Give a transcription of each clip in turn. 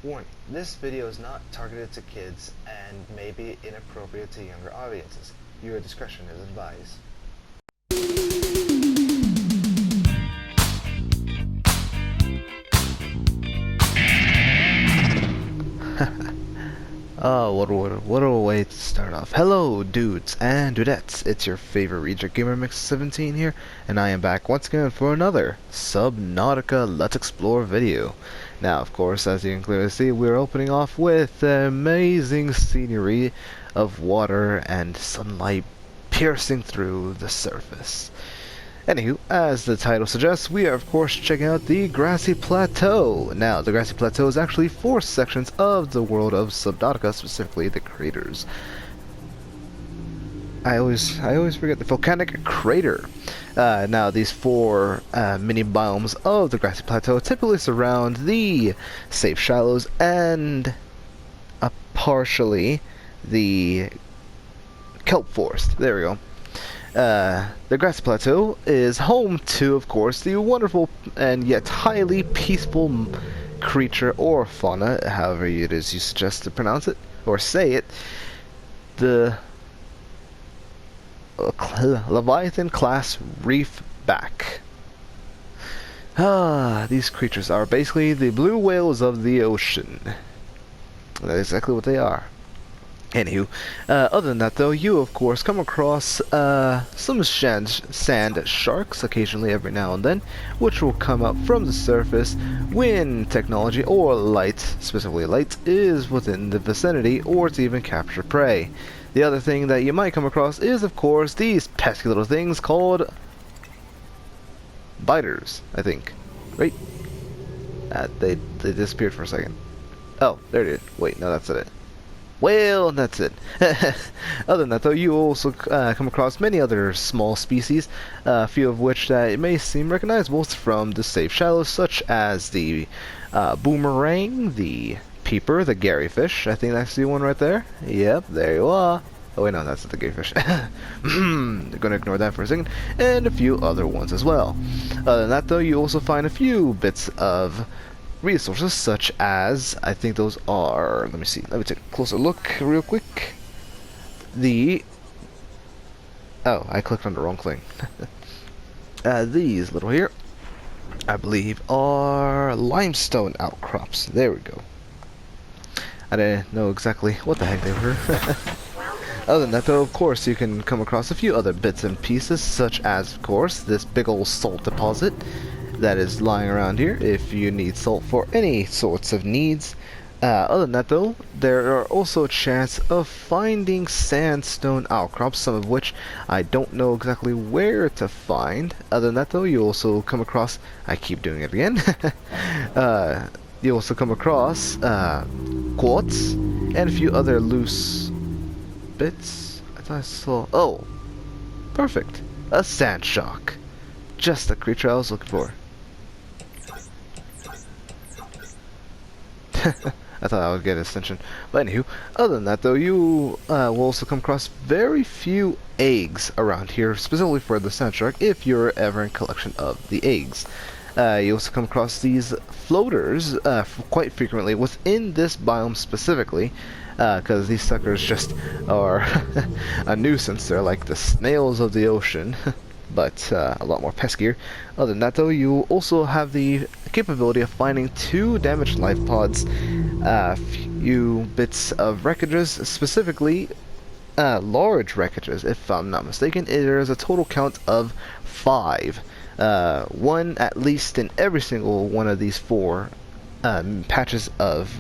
Warning, this video is not targeted to kids and may be inappropriate to younger audiences. Your discretion is advised. Oh, what a way to start off. Hello, dudes and dudettes. It's your favorite Reject Gamer Mix 17 here, and I am back once again for another Subnautica Let's Explore video. Now, of course, as you can clearly see, we're opening off with amazing scenery of water and sunlight piercing through the surface. Anywho, as the title suggests, we are of course checking out the Grassy Plateau. Now, the Grassy Plateau is actually 4 sections of the world of Subnautica, specifically the craters. I always forget the volcanic crater. Now, these 4 mini biomes of the Grassy Plateau typically surround the safe shallows and partially the kelp forest. There we go. The Grassy Plateau is home to, of course, the wonderful and yet highly peaceful creature or fauna, however it is you suggest to pronounce it or say it, the Leviathan class reefback. These creatures are basically the blue whales of the ocean. That's exactly what they are. Anywho, other than that though, you of course come across some sand sharks occasionally every now and then, which will come up from the surface when technology or light, specifically light, is within the vicinity or to even capture prey. The other thing that you might come across is of course these pesky little things called biters, I think. Right? They disappeared for a second. Oh, there it is. Wait, no, that's it. Well, that's it. Other than that, though, you also come across many other small species, a few of which that may seem recognizable from the safe shallows, such as the boomerang, the peeper, the garyfish. I think that's the one right there. Yep, there you are. Oh wait, no, that's not the garyfish. I'm gonna ignore that for a second, and a few other ones as well. Other than that, though, you also find a few bits of resources, such as, I think those are, let me take a closer look real quick. Oh, I clicked on the wrong thing. These little here, I believe, are limestone outcrops. There we go. I didn't know exactly what the heck they were. Other than that, though, of course, you can come across a few other bits and pieces, such as, of course, this big old salt deposit that is lying around here if you need salt for any sorts of needs. Other than that, though, there are also a chance of finding sandstone outcrops, some of which I don't know exactly where to find. Other than that, though, you also come across, I keep doing it again, you also come across quartz and a few other loose bits. I thought I saw, oh, perfect, a sand shark. Just the creature I was looking for. I thought I would get extension. But anywho, other than that though, you will also come across very few eggs around here, specifically for the sand shark, if you're ever in collection of the eggs. You also come across these floaters quite frequently within this biome specifically, because these suckers just are a nuisance. They're like the snails of the ocean. But a lot more peskier. Other than that though, you also have the capability of finding 2 damaged life pods, few bits of wreckages, specifically large wreckages if I'm not mistaken. There is a total count of 5. One at least in every single one of these 4 patches of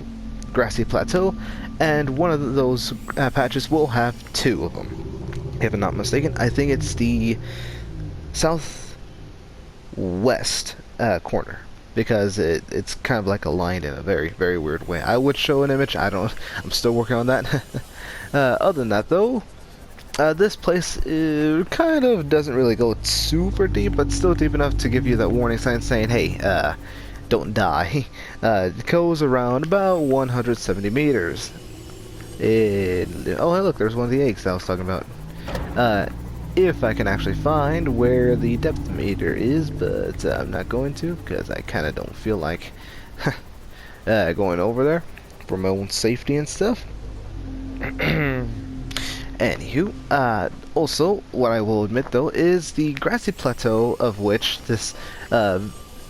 Grassy Plateau, and one of those patches will have 2 of them. If I'm not mistaken, I think it's the southwest corner, because it's kind of like aligned in a very, very weird way. I would show an image, I'm still working on that. Other than that though, this place kind of doesn't really go super deep, but still deep enough to give you that warning sign saying, hey, don't die. It goes around about 170 meters. Oh hey, look, there's one of the eggs that I was talking about. If I can actually find where the depth meter is, but I'm not going to, because I kind of don't feel like going over there for my own safety and stuff. Anywho, also, what I will admit though is the Grassy Plateau, of which this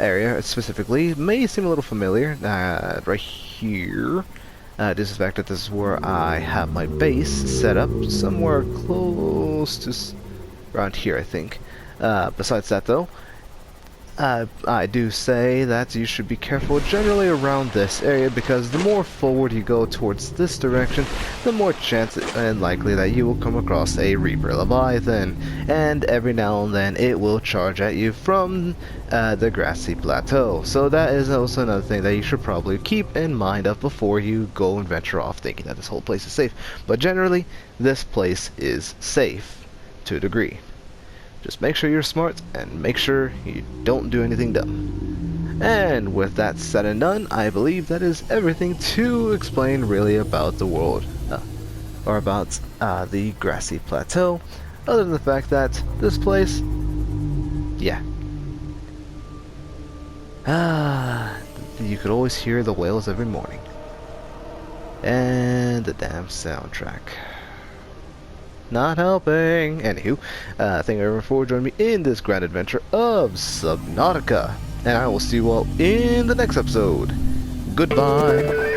area specifically may seem a little familiar. Right here, due to the fact that this is where I have my base set up, somewhere close to around here, I think. Besides that though, I do say that you should be careful generally around this area, because the more forward you go towards this direction, the more chance and likely that you will come across a Reaper Leviathan, and every now and then it will charge at you from the Grassy Plateau. So that is also another thing that you should probably keep in mind of before you go and venture off thinking that this whole place is safe. But generally, this place is safe to a degree. Just make sure you're smart and make sure you don't do anything dumb. And with that said and done, I believe that is everything to explain really about the world, or about the Grassy Plateau, other than the fact that this place, yeah. You could always hear the whales every morning. And the damn soundtrack. Not helping. Anywho, thank you everyone for joining me in this grand adventure of Subnautica. And I will see you all in the next episode. Goodbye.